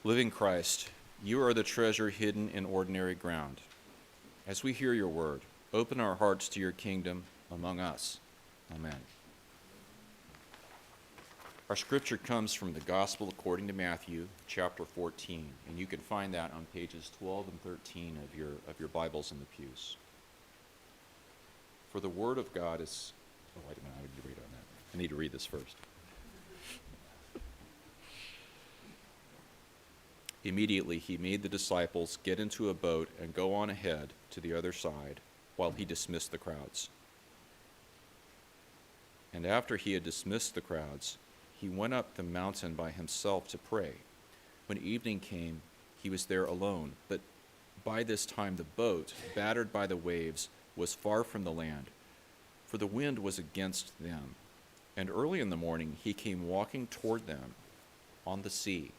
Living Christ, you are the treasure hidden in ordinary ground. As we hear your word, open our hearts to your kingdom among us. Amen. Our scripture comes from the Gospel according to Matthew, chapter 14, and you can find that on pages 12 and 13 of your Bibles in the pews. For the word of God is... Oh, wait a minute, I need to read on that. I need to read this first. Immediately he made the disciples get into a boat and go on ahead to the other side while he dismissed the crowds. And after he had dismissed the crowds, he went up the mountain by himself to pray. When evening came, he was there alone, but by this time the boat, battered by the waves, was far from the land, for the wind was against them. And early in the morning he came walking toward them on the sea.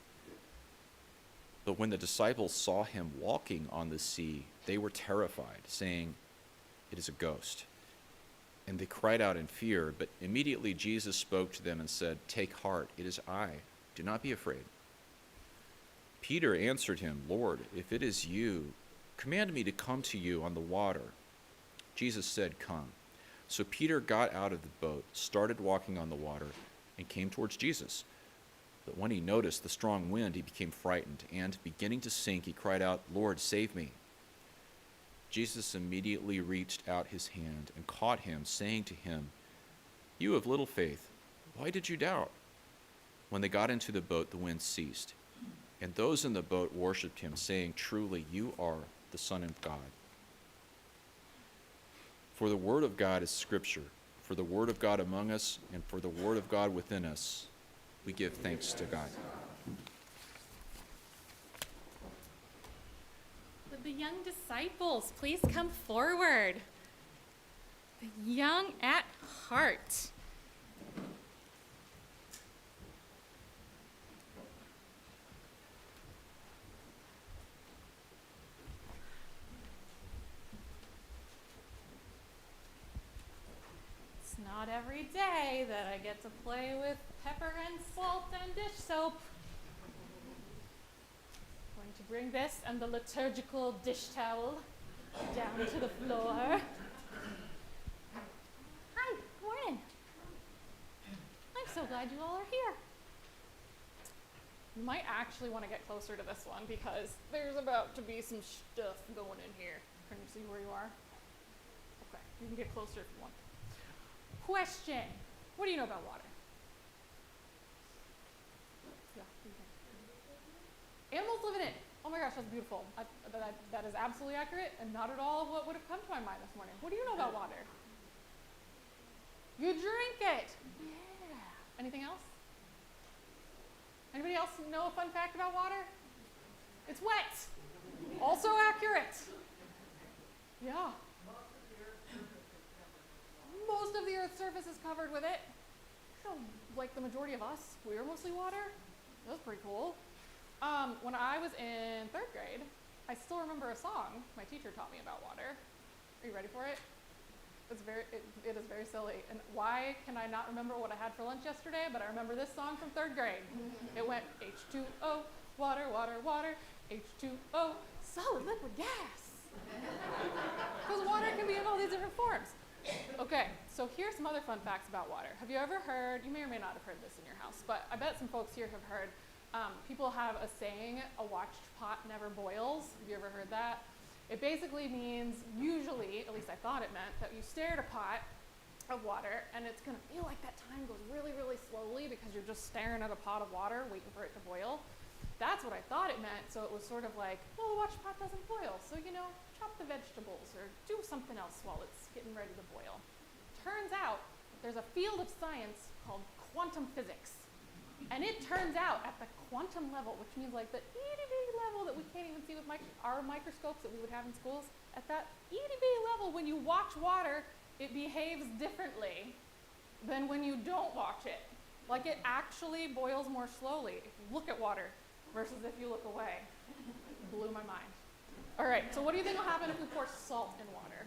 But when the disciples saw him walking on the sea, they were terrified, saying, "It is a ghost." And they cried out in fear, but immediately Jesus spoke to them and said, "Take heart, it is I. Do not be afraid." Peter answered him, "Lord, if it is you, command me to come to you on the water." Jesus said, "Come." So Peter got out of the boat, started walking on the water, and came towards Jesus. But when he noticed the strong wind, he became frightened, and beginning to sink, he cried out, "Lord, save me." Jesus immediately reached out his hand and caught him, saying to him, "You of little faith, why did you doubt?" When they got into the boat, the wind ceased, and those in the boat worshipped him, saying, "Truly, you are the Son of God." For the word of God is Scripture. For the word of God among us, and for the word of God within us, we give thanks to God. Would the young disciples please come forward? The young at heart. It's not every day that I get to play with pepper and salt and dish soap. I'm going to bring this and the liturgical dish towel down to the floor. Hi, good morning. I'm so glad you all are here. You might actually want to get closer to this one because there's about to be some stuff going in here. Can you see where you are? Okay, you can get closer if you want. Question. What do you know about water? Yeah, you can. Animals live in it. Oh my gosh, that's beautiful. That is absolutely accurate and not at all what would have come to my mind this morning. What do you know about water? You drink it. Yeah. Anything else? Anybody else know a fun fact about water? It's wet. Also accurate. Yeah. Most of the Earth's surface is covered with it. So, like the majority of us, we're mostly water. That's pretty cool. When I was in 3rd grade, I still remember a song my teacher taught me about water. Are you ready for it? It is very silly. And why can I not remember what I had for lunch yesterday? But I remember this song from 3rd grade. It went H2O, water, water, water, H2O, solid liquid gas. Because water can be in all these different forms. Okay, so here's some other fun facts about water. Have you ever heard, you may or may not have heard this in your house, but I bet some folks here have heard, people have a saying, "A watched pot never boils." Have you ever heard that? It basically means, usually, at least I thought it meant, that you stare at a pot of water and it's gonna feel like that time goes really, really slowly because you're just staring at a pot of water waiting for it to boil. That's what I thought it meant, so it was sort of like, well, a watched pot doesn't boil, so chop the vegetables or do something else while it's getting ready to boil. Turns out there's a field of science called quantum physics. And it turns out at the quantum level, which means like the itty-bitty level that we can't even see with our microscopes that we would have in schools, at that itty-bitty level, when you watch water, it behaves differently than when you don't watch it. Like it actually boils more slowly if you look at water versus if you look away. Blew my mind. All right, so what do you think will happen if we pour salt in water?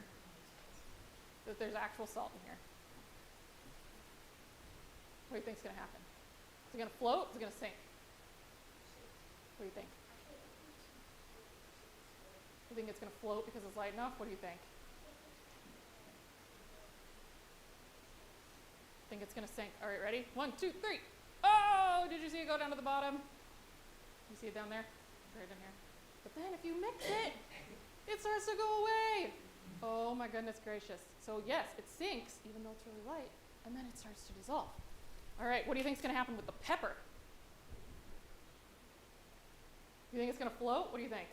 That there's actual salt in here. What do you think is going to happen? Is it going to float? Is it going to sink? What do you think? You think it's going to float because it's light enough? What do you think? Think it's going to sink. All right, ready? 1, 2, 3. Oh, did you see it go down to the bottom? You see it down there? Right in here. But then if you mix it, it starts to go away. Oh my goodness gracious. So yes, it sinks even though it's really light, and then it starts to dissolve. All right, what do you think is going to happen with the pepper? You think it's going to float? What do you think?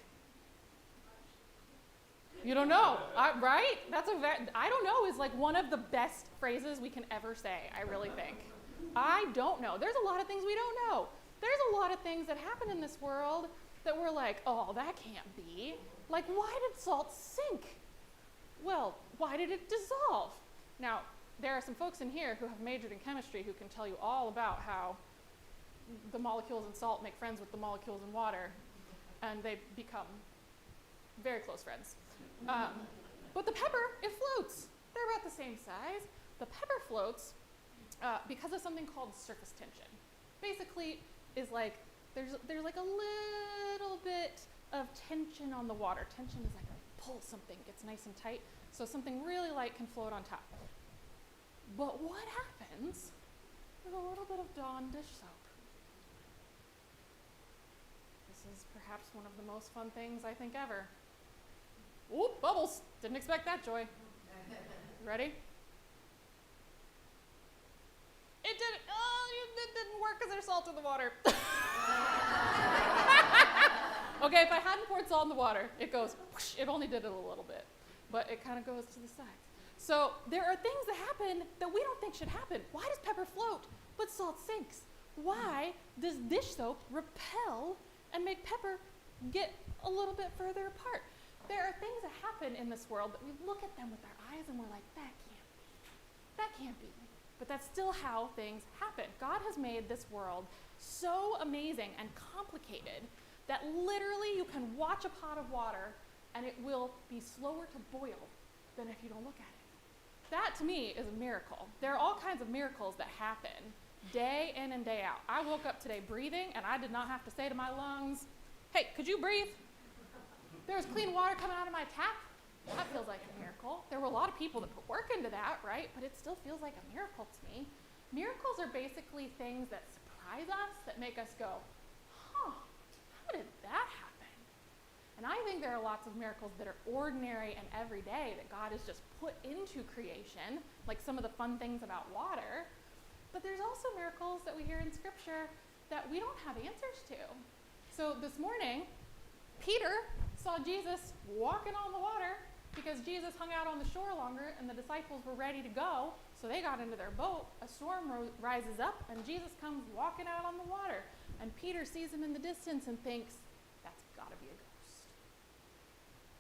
You don't know, right? I don't know is like one of the best phrases we can ever say, I really think. I don't know. There's a lot of things we don't know. There's a lot of things that happen in this world that we're like, oh, that can't be. Like, why did salt sink? Well, why did it dissolve? Now, there are some folks in here who have majored in chemistry who can tell you all about how the molecules in salt make friends with the molecules in water, and they become very close friends. But the pepper, it floats. They're about the same size. The pepper floats because of something called surface tension. Basically, is like there's like a little bit of tension on the water. Tension is like a pull something gets nice and tight, so something really light can float on top. But what happens with a little bit of Dawn dish soap? This is perhaps one of the most fun things I think ever. Ooh, bubbles! Didn't expect that, Joy. Ready? It didn't work because there's salt in the water. Okay, if I hadn't poured salt in the water, it goes, whoosh, it only did it a little bit, but it kind of goes to the sides. So there are things that happen that we don't think should happen. Why does pepper float, but salt sinks? Why does dish soap repel and make pepper get a little bit further apart? There are things that happen in this world that we look at them with our eyes and we're like, that can't be. That can't be. But that's still how things happen. God has made this world so amazing and complicated that literally you can watch a pot of water and it will be slower to boil than if you don't look at it. That to me is a miracle. There are all kinds of miracles that happen day in and day out. I woke up today breathing and I did not have to say to my lungs, hey, could you breathe? There was clean water coming out of my tap. That feels like a miracle. There were a lot of people that put work into that, right? But it still feels like a miracle to me. Miracles are basically things that surprise us, that make us go, huh, how did that happen? And I think there are lots of miracles that are ordinary and everyday that God has just put into creation, like some of the fun things about water. But there's also miracles that we hear in Scripture that we don't have answers to. So this morning, Peter saw Jesus walking on the water because Jesus hung out on the shore longer and the disciples were ready to go, so they got into their boat. A storm rises up and Jesus comes walking out on the water. And Peter sees him in the distance and thinks, that's got to be a ghost.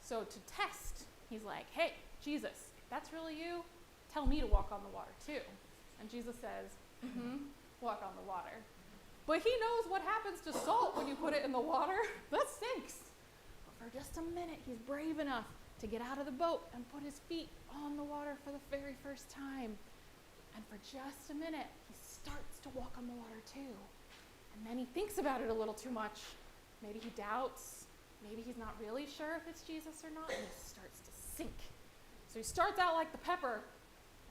So to test, he's like, hey, Jesus, if that's really you, tell me to walk on the water too. And Jesus says, walk on the water. But he knows what happens to salt when you put it in the water. That sinks. But for just a minute, he's brave enough to get out of the boat and put his feet on the water for the very first time. And for just a minute, he starts to walk on the water too. And then he thinks about it a little too much. Maybe he doubts. Maybe he's not really sure if it's Jesus or not. And he starts to sink. So he starts out like the pepper,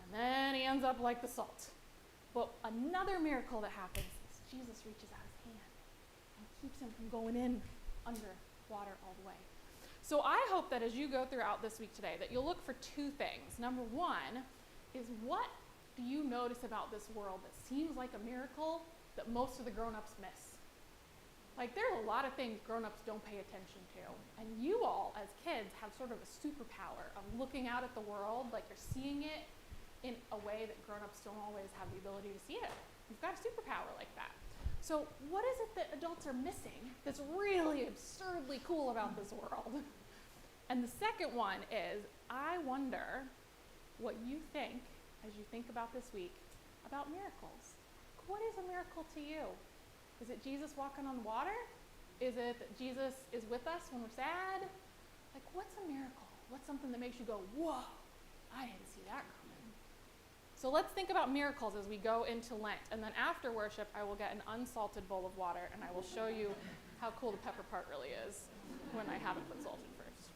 and then he ends up like the salt. But another miracle that happens is Jesus reaches out his hand and keeps him from going in under water all the way. So I hope that as you go throughout this week today, that you'll look for two things. Number one is, what do you notice about this world that seems like a miracle that most of the grown-ups miss? Like, there's a lot of things grown-ups don't pay attention to. And you all, as kids, have sort of a superpower of looking out at the world, like you're seeing it in a way that grown-ups don't always have the ability to see it. You've got a superpower like that. So what is it that adults are missing that's really absurdly cool about this world? And the second one is, I wonder what you think, as you think about this week, about miracles. What is a miracle to you? Is it Jesus walking on the water? Is it that Jesus is with us when we're sad? Like, what's a miracle? What's something that makes you go, whoa, I didn't see that coming? So let's think about miracles as we go into Lent. And then after worship, I will get an unsalted bowl of water and I will show you how cool the pepper part really is when I haven't put salt in first.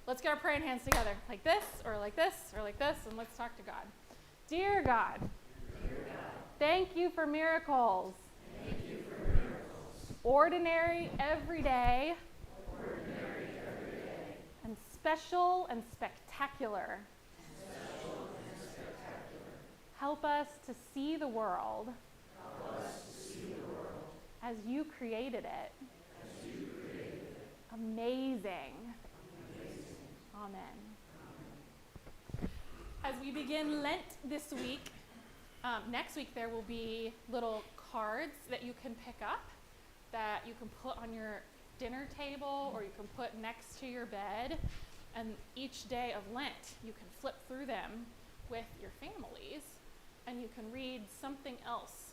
Let's get our praying hands together, like this, or like this, or like this, and let's talk to God. Dear God, thank you for miracles. Thank you for miracles. Ordinary, everyday, and special and spectacular. Help us to see the world, as you created it. Amazing. Amen. As we begin Lent this week, next week there will be little cards that you can pick up that you can put on your dinner table or you can put next to your bed. And each day of Lent, you can flip through them with your families and you can read something else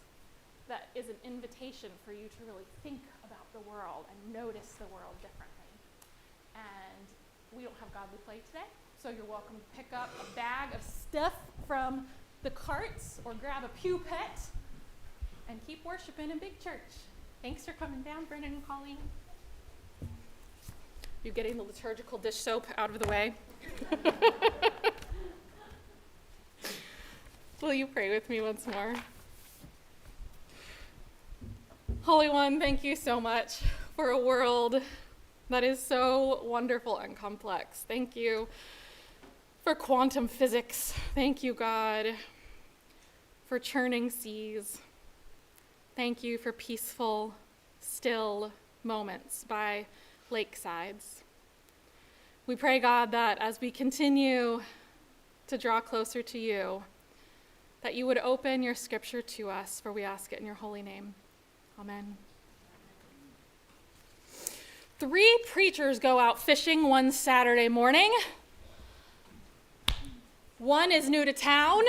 that is an invitation for you to really think about the world and notice the world differently. And we don't have Godly Play today, so you're welcome to pick up a bag of stuff from the carts or grab a pew pet and keep worshiping in Big Church. Thanks for coming down, Brendan and Colleen. You getting the liturgical dish soap out of the way? Will you pray with me once more? Holy One, thank you so much for a world that is so wonderful and complex. Thank you for quantum physics. Thank you, God, for churning seas. Thank you for peaceful, still moments by lakesides. We pray, God, that as we continue to draw closer to you, that you would open your scripture to us, for we ask it in your holy name. Amen. 3 preachers go out fishing one Saturday morning. One is new to town,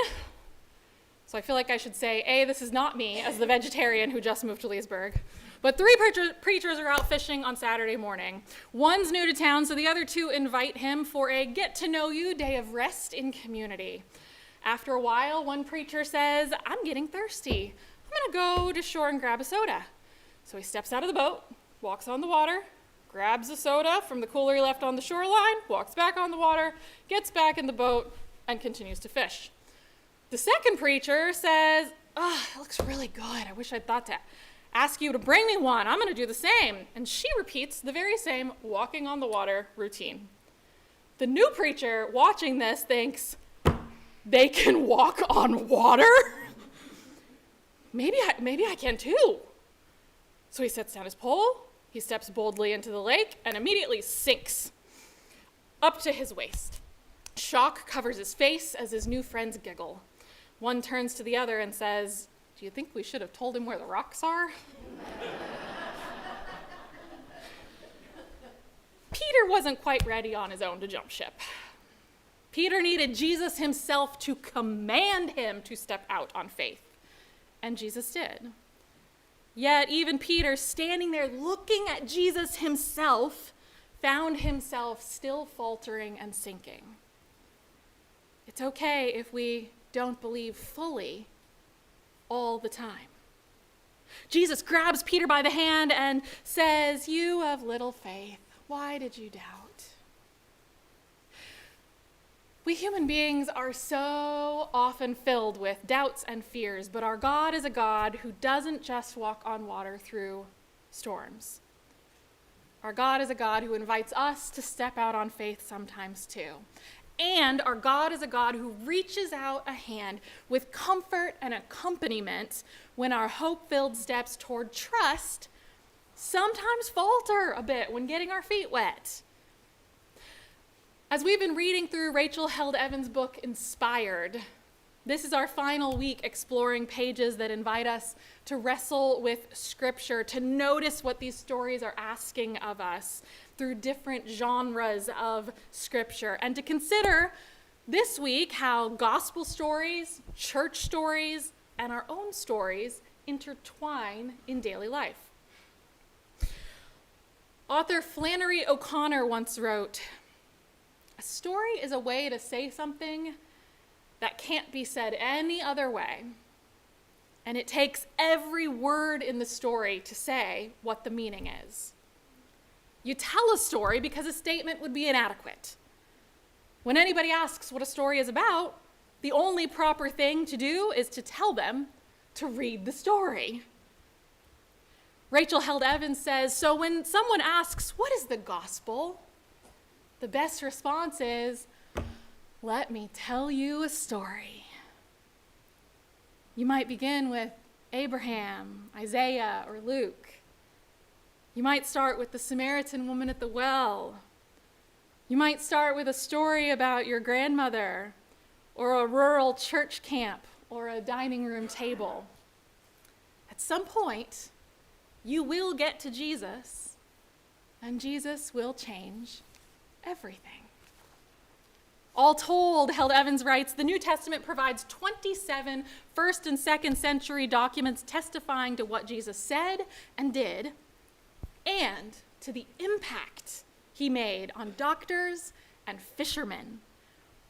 so I feel like I should say, this is not me as the vegetarian who just moved to Leesburg. But 3 preachers are out fishing on Saturday morning. One's new to town, so the other 2 invite him for a get-to-know-you day of rest in community. After a while, one preacher says, I'm getting thirsty. I'm going to go to shore and grab a soda. So he steps out of the boat, walks on the water, grabs a soda from the cooler he left on the shoreline, walks back on the water, gets back in the boat, and continues to fish. The second preacher says, it looks really good. I wish I'd thought to ask you to bring me one. I'm going to do the same. And she repeats the very same walking on the water routine. The new preacher watching this thinks, they can walk on water? Maybe I can too. So he sets down his pole, he steps boldly into the lake, and immediately sinks up to his waist. Shock covers his face as his new friends giggle. One turns to the other and says, do you think we should have told him where the rocks are? Peter wasn't quite ready on his own to jump ship. Peter needed Jesus himself to command him to step out on faith. And Jesus did. Yet even Peter, standing there looking at Jesus himself, found himself still faltering and sinking. It's okay if we don't believe fully all the time. Jesus grabs Peter by the hand and says, you of little faith, why did you doubt? We human beings are so often filled with doubts and fears, but our God is a God who doesn't just walk on water through storms. Our God is a God who invites us to step out on faith sometimes too. And our God is a God who reaches out a hand with comfort and accompaniment when our hope-filled steps toward trust sometimes falter a bit when getting our feet wet. As we've been reading through Rachel Held Evans' book, Inspired, this is our final week exploring pages that invite us to wrestle with Scripture, to notice what these stories are asking of us through different genres of Scripture, and to consider this week how gospel stories, church stories, and our own stories intertwine in daily life. Author Flannery O'Connor once wrote, a story is a way to say something that can't be said any other way. And it takes every word in the story to say what the meaning is. You tell a story because a statement would be inadequate. When anybody asks what a story is about, the only proper thing to do is to tell them to read the story. Rachel Held Evans says, so when someone asks, what is the gospel? The best response is, let me tell you a story. You might begin with Abraham, Isaiah, or Luke. You might start with the Samaritan woman at the well. You might start with a story about your grandmother, or a rural church camp, or a dining room table. At some point, you will get to Jesus, and Jesus will change everything. All told, Held Evans writes, the New Testament provides 27 first and second century documents testifying to what Jesus said and did, and to the impact he made on doctors and fishermen,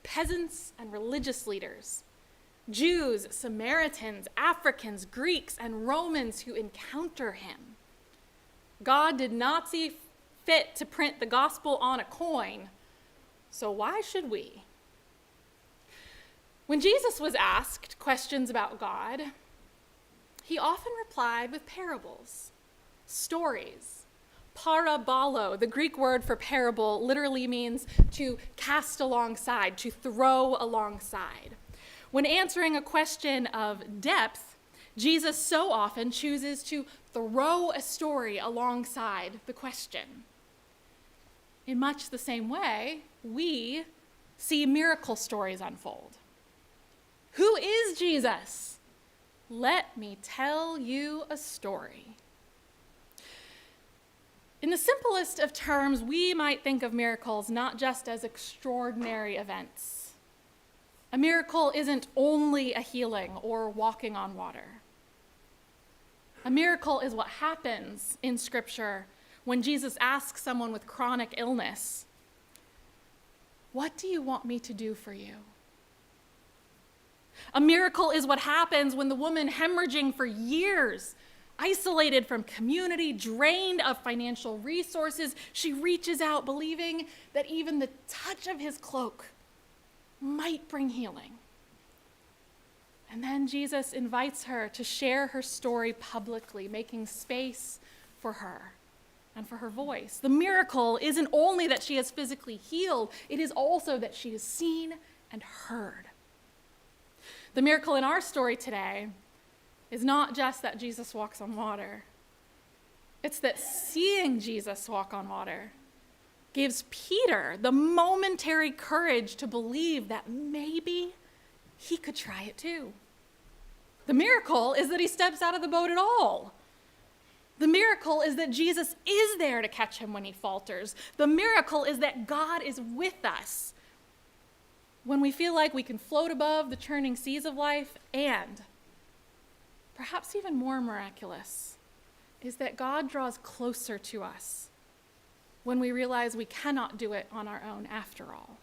peasants and religious leaders, Jews, Samaritans, Africans, Greeks, and Romans who encounter him. God did not see fit to print the gospel on a coin, so why should we? When Jesus was asked questions about God, he often replied with parables, stories. Parabolo, the Greek word for parable, literally means to cast alongside, to throw alongside. When answering a question of depth, Jesus so often chooses to throw a story alongside the question. In much the same way, we see miracle stories unfold. Who is Jesus? Let me tell you a story. In the simplest of terms, we might think of miracles not just as extraordinary events. A miracle isn't only a healing or walking on water. A miracle is what happens in Scripture when Jesus asks someone with chronic illness, "What do you want me to do for you?" A miracle is what happens when the woman hemorrhaging for years, isolated from community, drained of financial resources, she reaches out believing that even the touch of his cloak might bring healing. And then Jesus invites her to share her story publicly, making space for her and for her voice. The miracle isn't only that she is physically healed, it is also that she is seen and heard. The miracle in our story today is not just that Jesus walks on water. It's that seeing Jesus walk on water gives Peter the momentary courage to believe that maybe he could try it too. The miracle is that he steps out of the boat at all. The miracle is that Jesus is there to catch him when he falters. The miracle is that God is with us when we feel like we can float above the churning seas of life, and perhaps even more miraculous is that God draws closer to us when we realize we cannot do it on our own after all.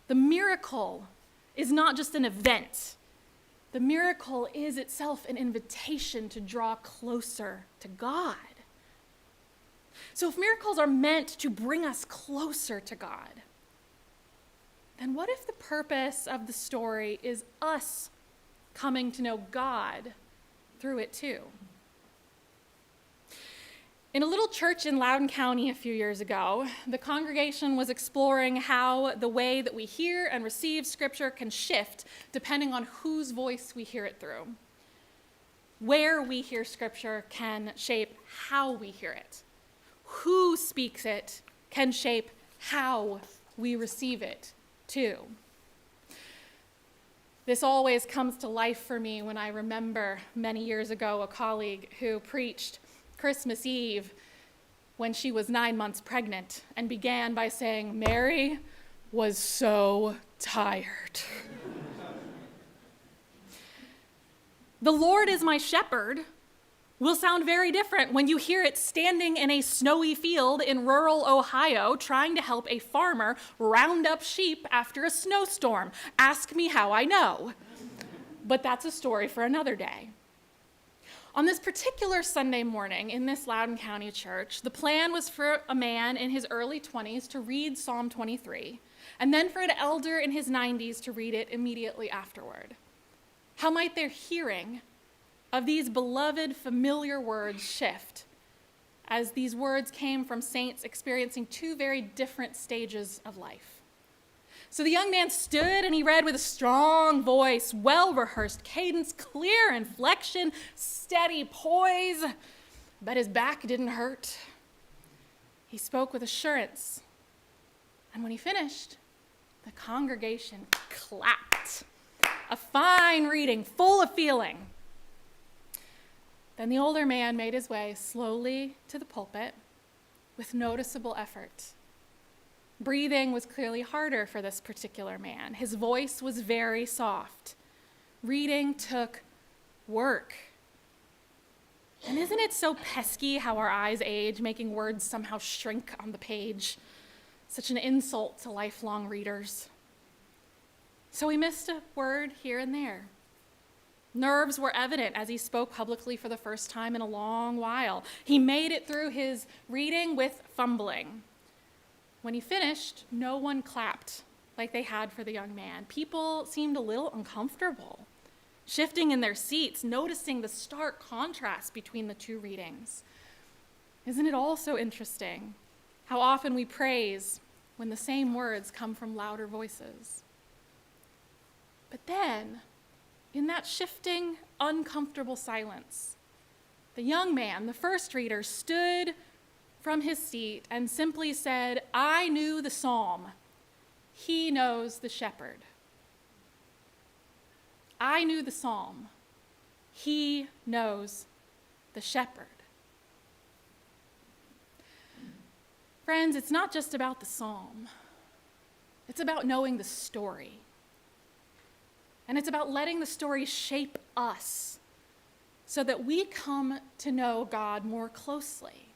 The miracle is not just an event. The miracle is itself an invitation to draw closer to God. So if miracles are meant to bring us closer to God, then what if the purpose of the story is us coming to know God through it too? In a little church in Loudoun County a few years ago, the congregation was exploring how the way that we hear and receive Scripture can shift depending on whose voice we hear it through. Where we hear Scripture can shape how we hear it. Who speaks it can shape how we receive it too. This always comes to life for me when I remember many years ago a colleague who preached Christmas Eve when she was 9 months pregnant and began by saying, "Mary was so tired." "The Lord is my shepherd" will sound very different when you hear it standing in a snowy field in rural Ohio trying to help a farmer round up sheep after a snowstorm. Ask me how I know. But that's a story for another day. On this particular Sunday morning in this Loudoun County church, the plan was for a man in his early 20s to read Psalm 23, and then for an elder in his 90s to read it immediately afterward. How might their hearing of these beloved, familiar words shift as these words came from saints experiencing two very different stages of life? So the young man stood and he read with a strong voice, well-rehearsed cadence, clear inflection, steady poise, but his back didn't hurt. He spoke with assurance. And when he finished, the congregation clapped. A fine reading, full of feeling. Then the older man made his way slowly to the pulpit with noticeable effort. Breathing was clearly harder for this particular man. His voice was very soft. Reading took work. And isn't it so pesky how our eyes age, making words somehow shrink on the page? Such an insult to lifelong readers. So he missed a word here and there. Nerves were evident as he spoke publicly for the first time in a long while. He made it through his reading with fumbling. When he finished, no one clapped like they had for the young man. People seemed a little uncomfortable, shifting in their seats, noticing the stark contrast between the two readings. Isn't it also interesting how often we praise when the same words come from louder voices? But then, in that shifting, uncomfortable silence, the young man, the first reader, stood from his seat and simply said, "I knew the psalm. He knows the shepherd." I knew the psalm. He knows the shepherd. Friends, it's not just about the psalm. It's about knowing the story. And it's about letting the story shape us so that we come to know God more closely.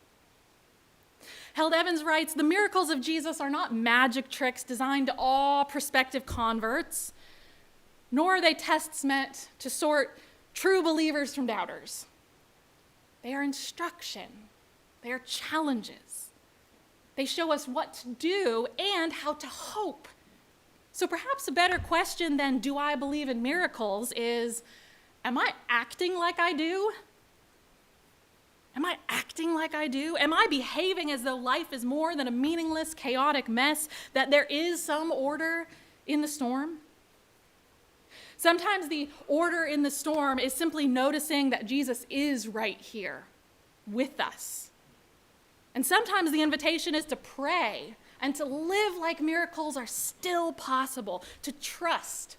Held Evans writes, "The miracles of Jesus are not magic tricks designed to awe prospective converts, nor are they tests meant to sort true believers from doubters. They are instruction. They are challenges. They show us what to do and how to hope." So perhaps a better question than "do I believe in miracles" is, am I acting like I do? Am I acting like I do? Am I behaving as though life is more than a meaningless, chaotic mess, that there is some order in the storm? Sometimes the order in the storm is simply noticing that Jesus is right here with us. And sometimes the invitation is to pray and to live like miracles are still possible, to trust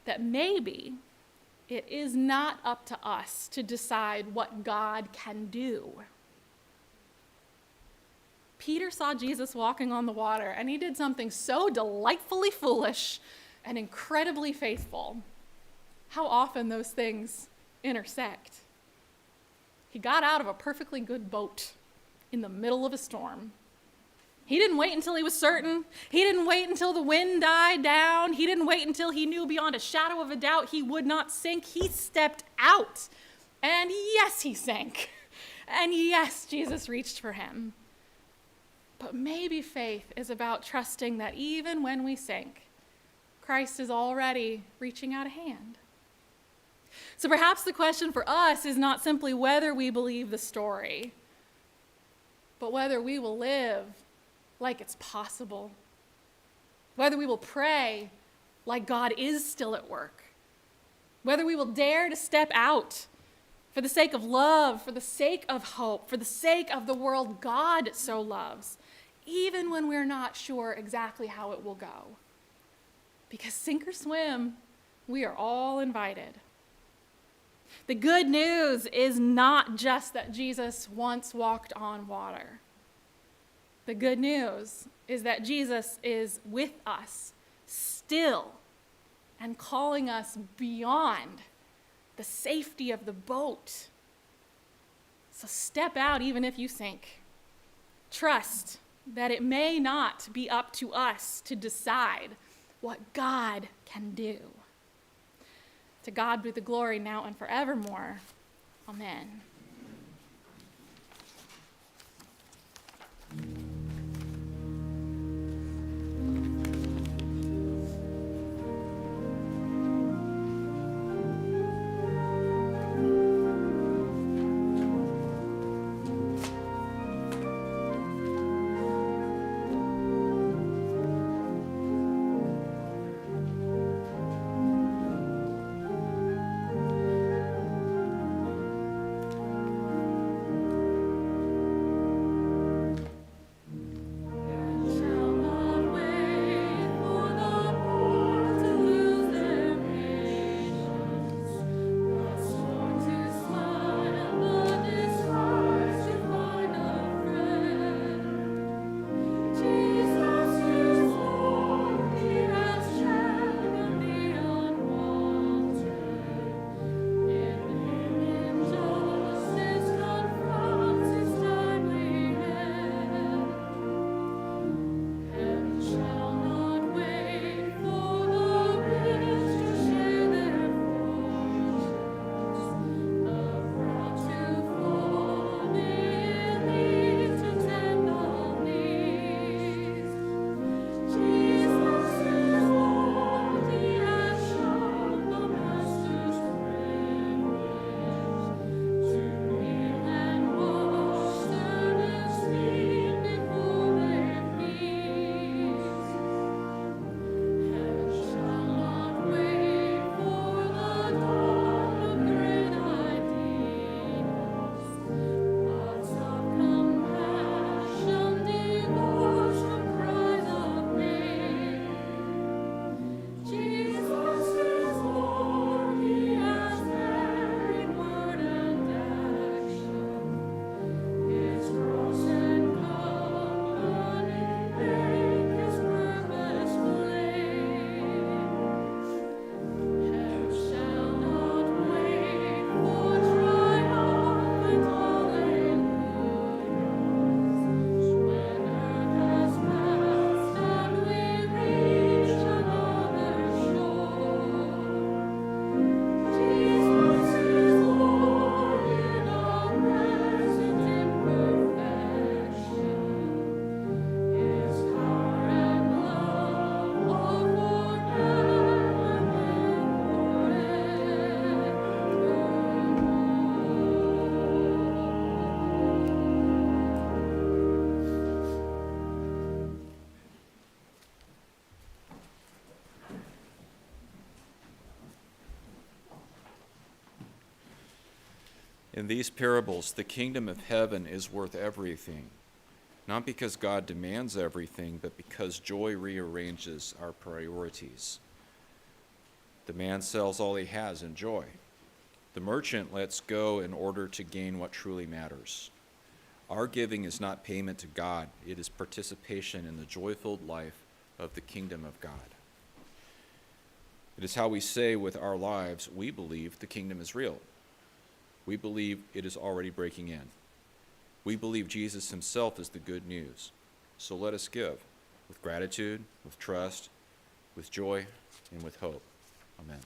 that maybe it is not up to us to decide what God can do. Peter saw Jesus walking on the water, and he did something so delightfully foolish and incredibly faithful. How often those things intersect. He got out of a perfectly good boat in the middle of a storm. He didn't wait until he was certain. He didn't wait until the wind died down. He didn't wait until he knew beyond a shadow of a doubt he would not sink. He stepped out. And yes, he sank. And yes, Jesus reached for him. But maybe faith is about trusting that even when we sink, Christ is already reaching out a hand. So perhaps the question for us is not simply whether we believe the story, but whether we will live like it's possible. Whether we will pray like God is still at work. Whether we will dare to step out for the sake of love, for the sake of hope, for the sake of the world God so loves, even when we're not sure exactly how it will go. Because sink or swim, we are all invited. The good news is not just that Jesus once walked on water. The good news is that Jesus is with us still and calling us beyond the safety of the boat. So step out even if you sink. Trust that it may not be up to us to decide what God can do. To God be the glory now and forevermore. Amen. In these parables, the kingdom of heaven is worth everything, not because God demands everything, but because joy rearranges our priorities. The man sells all he has in joy. The merchant lets go in order to gain what truly matters. Our giving is not payment to God, it is participation in the joyful life of the kingdom of God. It is how we say with our lives, we believe the kingdom is real. We believe it is already breaking in. We believe Jesus himself is the good news. So let us give with gratitude, with trust, with joy, and with hope. Amen.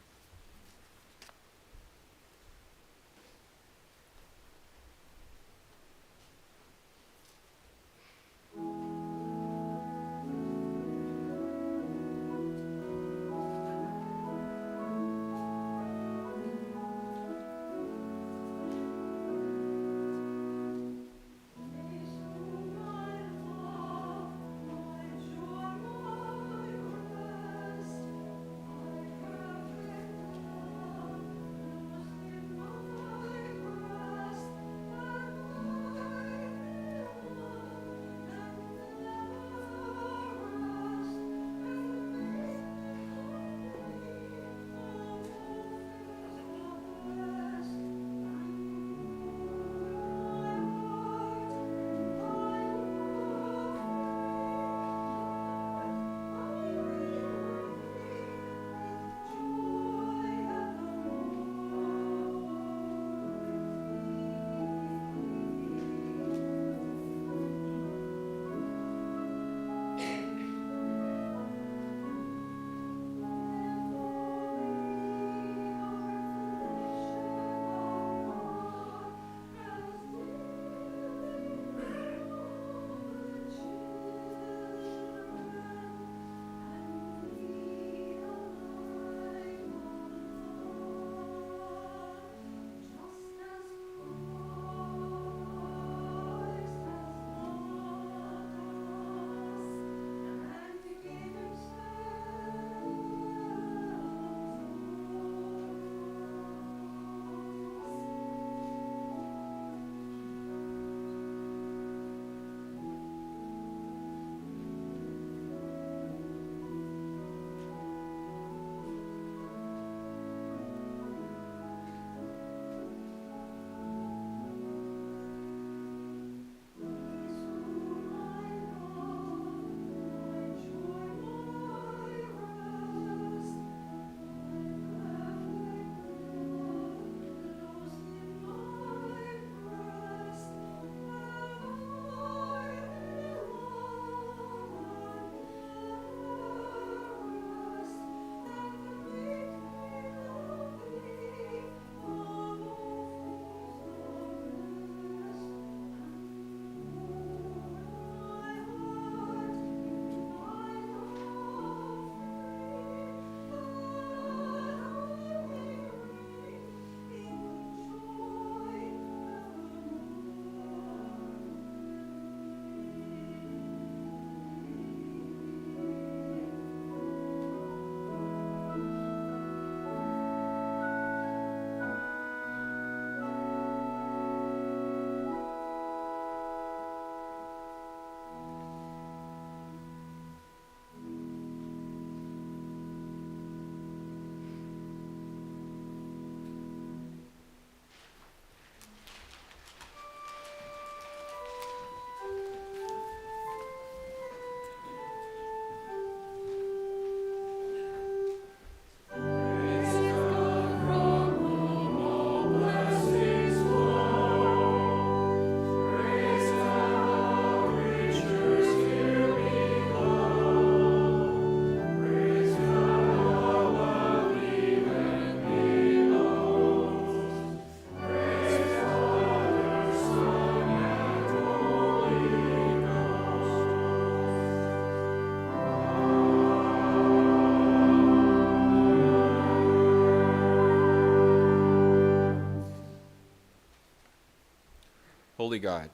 Holy God,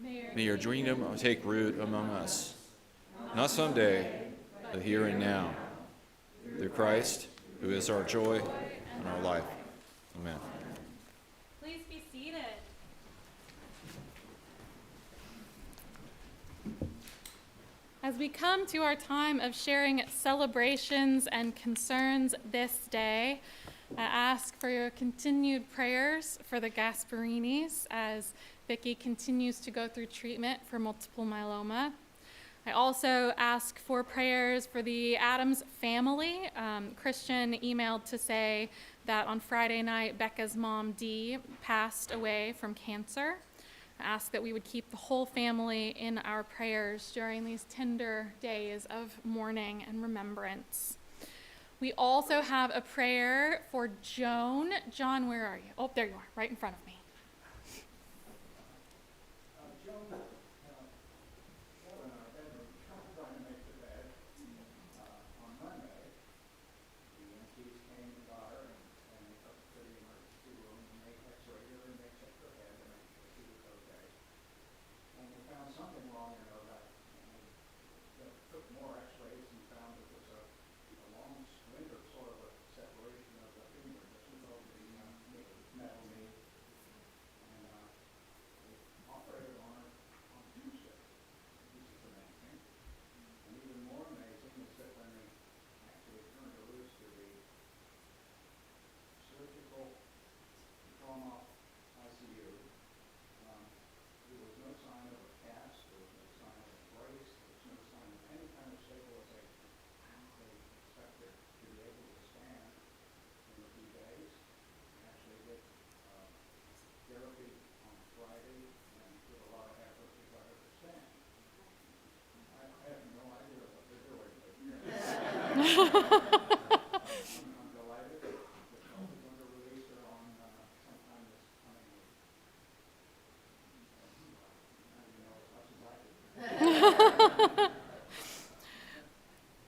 may your kingdom take root among us, not someday, but here and now, through Christ, who is our joy and our life. Amen. Please be seated. As we come to our time of sharing celebrations and concerns this day, I ask for your continued prayers for the Gasparinis as Vicky continues to go through treatment for multiple myeloma. I also ask for prayers for the Adams family. Christian emailed to say that on Friday night, Becca's mom, Dee, passed away from cancer. I ask that we would keep the whole family in our prayers during these tender days of mourning and remembrance. We also have a prayer for Joan. John, where are you? Oh, there you are, right in front of me.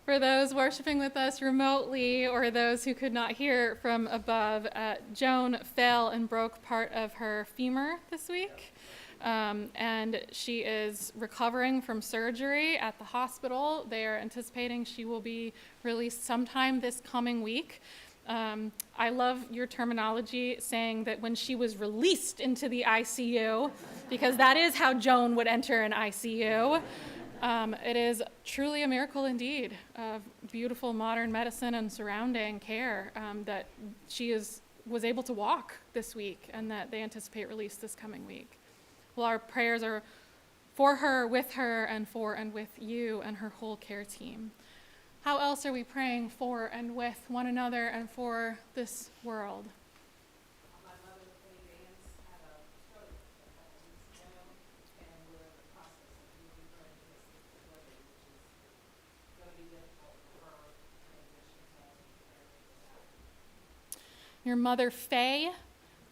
For those worshiping with us remotely or those who could not hear from above, Joan fell and broke part of her femur this week. And she is recovering from surgery at the hospital. They are anticipating she will be released sometime this coming week. I love your terminology saying that when she was released into the ICU, because that is how Joan would enter an ICU. It is truly a miracle indeed of beautiful modern medicine and surrounding care that she was able to walk this week and that they anticipate release this coming week. Well, our prayers are for her, with her, and with you and her whole care team. How else are we praying for and with one another and for this world? My mother, Penny Vance, had a stroke a couple weeks ago, and we're in the process of moving her into assisted living, which is going to be difficult for her transition, so I was preparing for that. Your mother, Faye,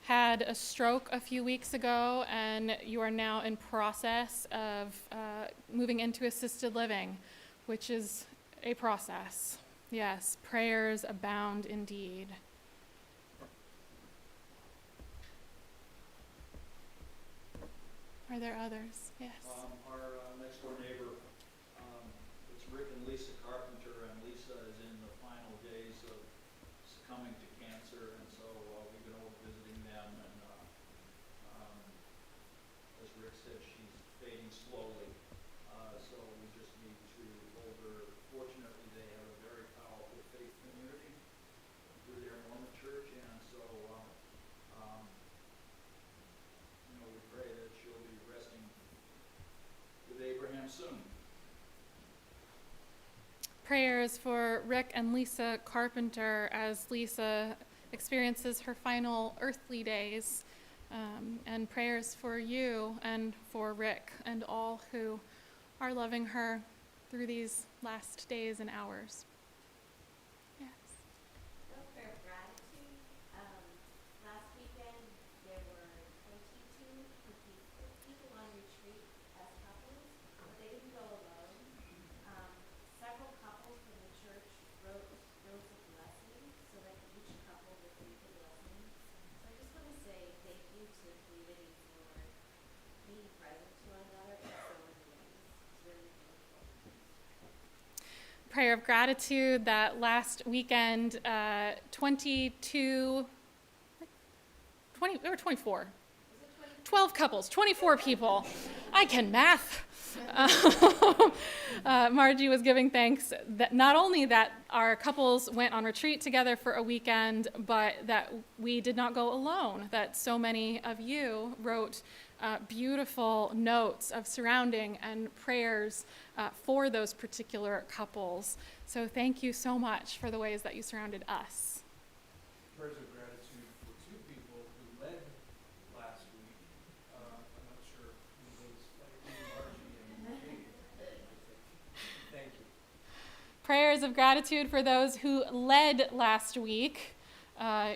had a stroke a few weeks ago, and you are now in process of moving into assisted living, which is a process. Yes, prayers abound indeed. Are there others? Yes. Our next door neighbor, it's Rick and Lisa Carpenter, and Lisa is in the final days of succumbing to cancer, and so we've been over visiting them, and as Rick said, she's fading slowly, so we just need to hold her. Fortunately, they have a very powerful faith community through their Mormon church, and so we pray that she'll be resting with Abraham soon. Prayers for Rick and Lisa Carpenter as Lisa experiences her final earthly days, and prayers for you and for Rick and all who are loving her through these last days and hours. Yes. A prayer of gratitude. Last weekend there were 22 people on retreat as couples, but they didn't go alone. Several couples from the church wrote bills of blessing so that each couple would read the blessing. So I just want to say thank you to the community for prayer of gratitude that last weekend, 24, 12 couples, 24 people. I can math. Margie was giving thanks that not only that our couples went on retreat together for a weekend, but that we did not go alone, that so many of you wrote beautiful notes of surrounding and prayers for those particular couples. So thank you so much for the ways that you surrounded us. Prayers of gratitude for two people who led last week. I'm not sure who those, like Margie and Katie. Thank you. Prayers of gratitude for those who led last week.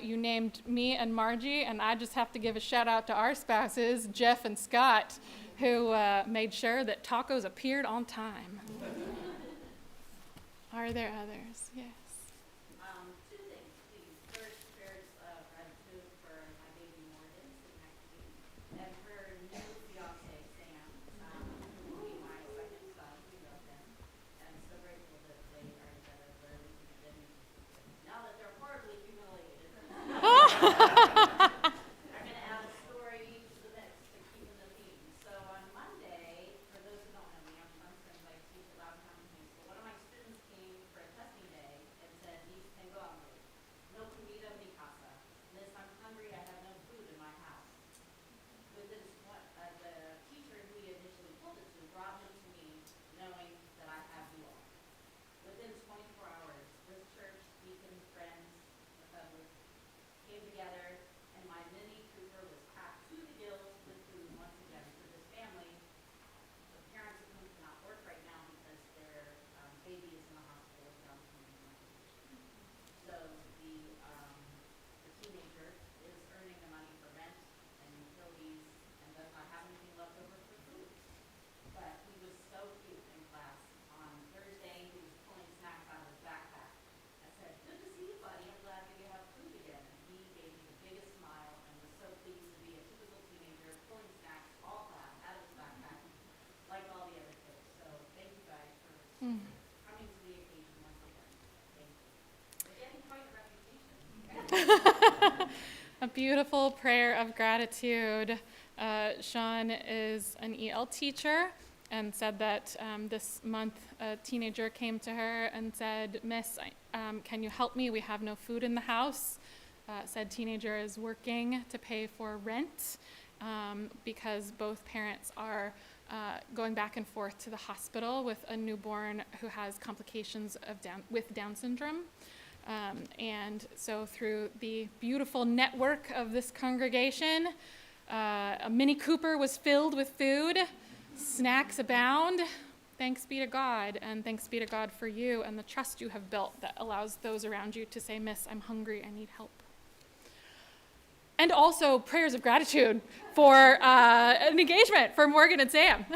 You named me and Margie, and I just have to give a shout out to our spouses, Jeff and Scott, who made sure that tacos appeared on time. Are there others? Yes. Two things, please. First, prayers of gratitude for my baby Morgan, sitting next to me, and her new fiance, Sam, who will be my second son. We love him. And so grateful that they are together for everything. And now that they're horribly humiliated, I'm going to add a story to the mix to keep in the theme. So on Monday, for those who don't know me, I'm from Springs. I teach at Loudon County High School. One of my students came for a testing day and said, "Miss, tengo hambre. No comida en mi casa. Miss, I'm hungry. I have no food in my house." Within the teacher who he initially told it to brought him to me, knowing that I have you all. Within 24 hours, this church, deacons, friends, the public came together, and my Mini Cooper was packed to the gills with food once again for this family. The parents of whom cannot work right now because their baby is in the hospital with Down syndrome. So the teenager is earning the money for rent and utilities and does not have anything left over for food. But he was so cute in class. On Thursday, he was pulling snacks out of his backpack. I said, "Good to see you, buddy. I'm glad that you have food again." And he gave me the biggest smile and was so pleased to be a typical teenager pulling snacks all class out of his backpack like all the other kids. So thank you guys for coming to the occasion once again. Thank you. We're getting quite a reputation. A beautiful prayer of gratitude. Sean is an EL teacher and said that this month a teenager came to her and said, "Miss, can you help me? We have no food in the house." Said teenager is working to pay for rent because both parents are going back and forth to the hospital with a newborn who has complications of with Down syndrome. And so through the beautiful network of this congregation, a Mini Cooper was filled with food, snacks abound. Thanks be to God, and thanks be to God for you and the trust you have built that allows those around you to say, "Miss, I'm hungry, I need help." And also prayers of gratitude for an engagement for Morgan and Sam.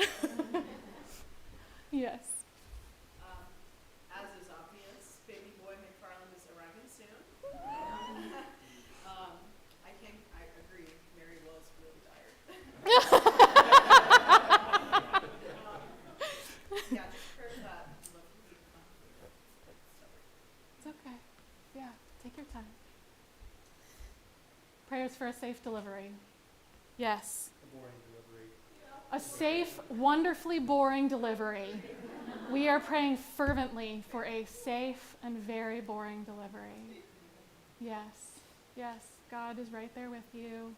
Yes. As is obvious, baby boy McFarland is arriving soon. I agree, Mary was really tired. Yeah, just prayers that look really fun. It's okay. Yeah, take your time. Prayers for a safe delivery. Yes. A boring delivery. A safe, wonderfully boring delivery. We are praying fervently for a safe and very boring delivery. Yes, yes, God is right there with you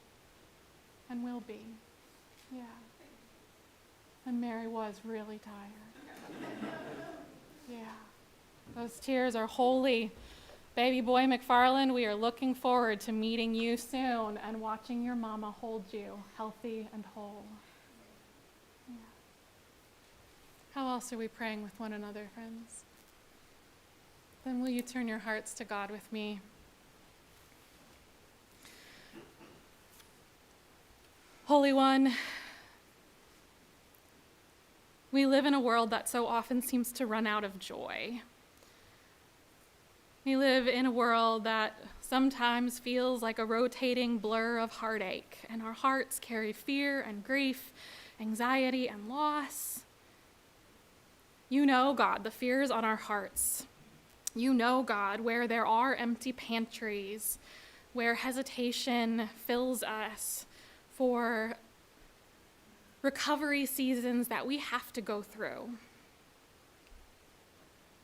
and will be. Yeah. And Mary was really tired. Yeah. Those tears are holy. Baby boy McFarland, we are looking forward to meeting you soon and watching your mama hold you healthy and whole. Yeah. How else are we praying with one another, friends? Then will you turn your hearts to God with me? Holy One, we live in a world that so often seems to run out of joy. We live in a world that sometimes feels like a rotating blur of heartache, and our hearts carry fear and grief, anxiety and loss. You know, God, the fears on our hearts. You know, God, where there are empty pantries, where hesitation fills us for recovery seasons that we have to go through.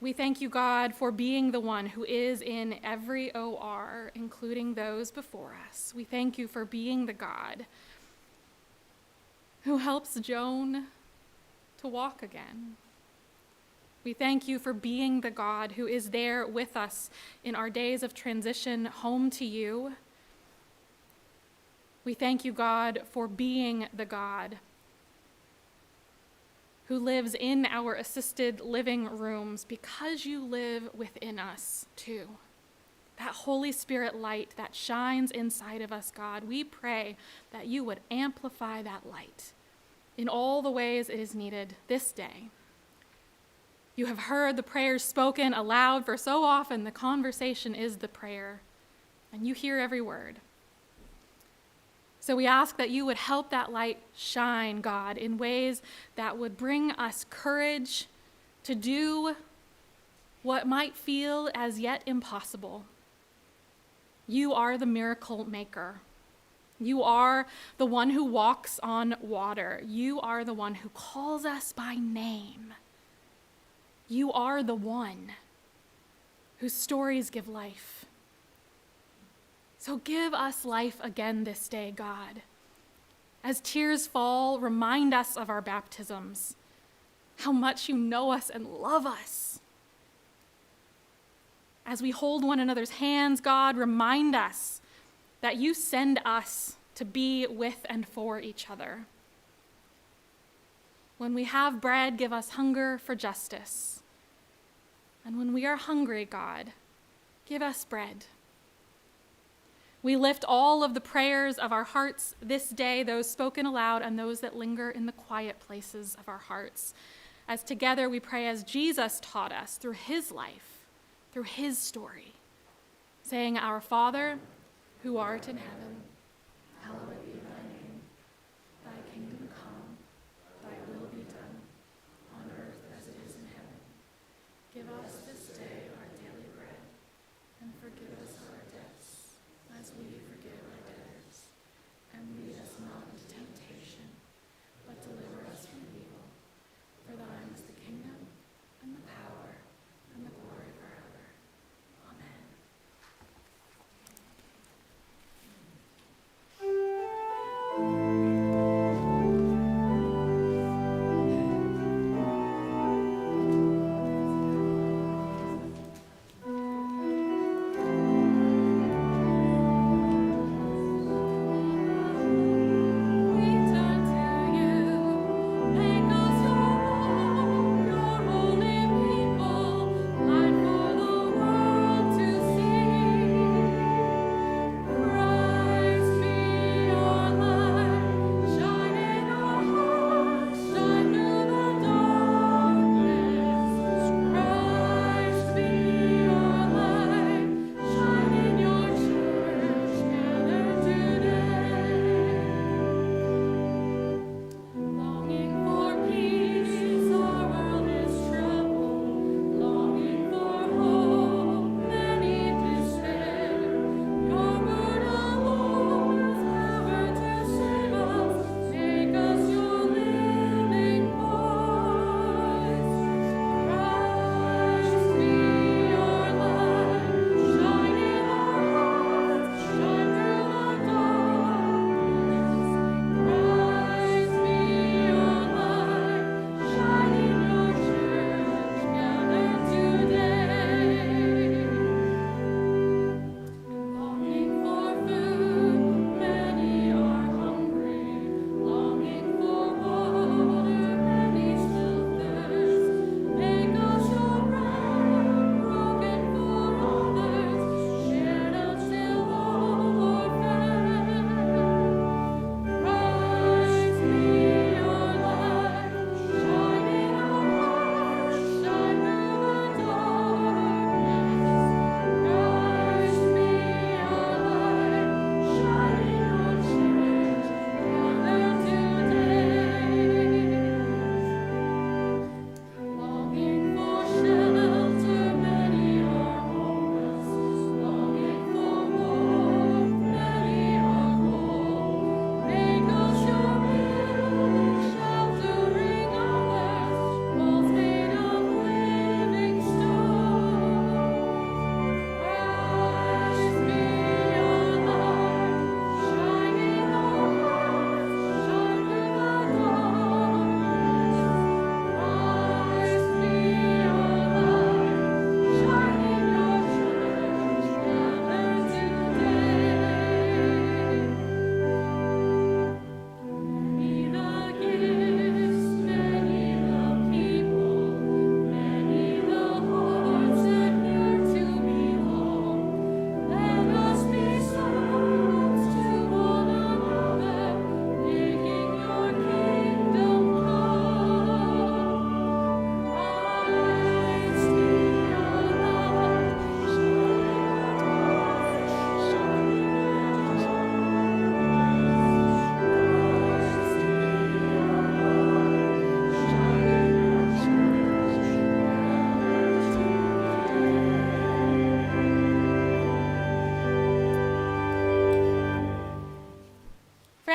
We thank you, God, for being the one who is in every OR, including those before us. We thank you for being the God who helps Joan to walk again. We thank you for being the God who is there with us in our days of transition home to you. We thank you, God, for being the God who lives in our assisted living rooms because you live within us too. That Holy Spirit light that shines inside of us, God, we pray that you would amplify that light in all the ways it is needed this day. You have heard the prayers spoken aloud, for so often the conversation is the prayer, and you hear every word. So we ask that you would help that light shine, God, in ways that would bring us courage to do what might feel as yet impossible. You are the miracle maker. You are the one who walks on water. You are the one who calls us by name. You are the one whose stories give life. So give us life again this day, God. As tears fall, remind us of our baptisms, how much you know us and love us. As we hold one another's hands, God, remind us that you send us to be with and for each other. When we have bread, give us hunger for justice. And when we are hungry, God, give us bread. We lift all of the prayers of our hearts this day, those spoken aloud and those that linger in the quiet places of our hearts, as together we pray as Jesus taught us through his life, through his story, saying, Our Father, who art in heaven, hallowed be thy name. Thy kingdom come, thy will be done, on earth as it is in heaven. Give us this day our daily bread, and forgive us our debts, as we forgive our debtors. And lead us not into temptation, but deliver us from evil. For thine is the kingdom, and the power, and the glory forever. Amen.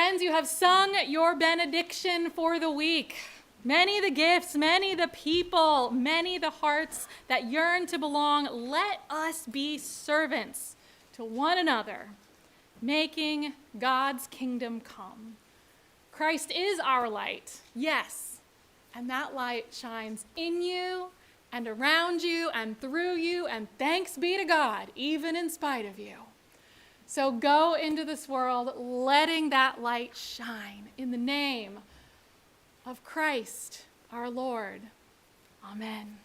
Friends, you have sung your benediction for the week. Many the gifts, many the people, many the hearts that yearn to belong. Let us be servants to one another, making God's kingdom come. Christ is our light, yes, and that light shines in you and around you and through you, and thanks be to God, even in spite of you. So go into this world letting that light shine in the name of Christ our Lord. Amen.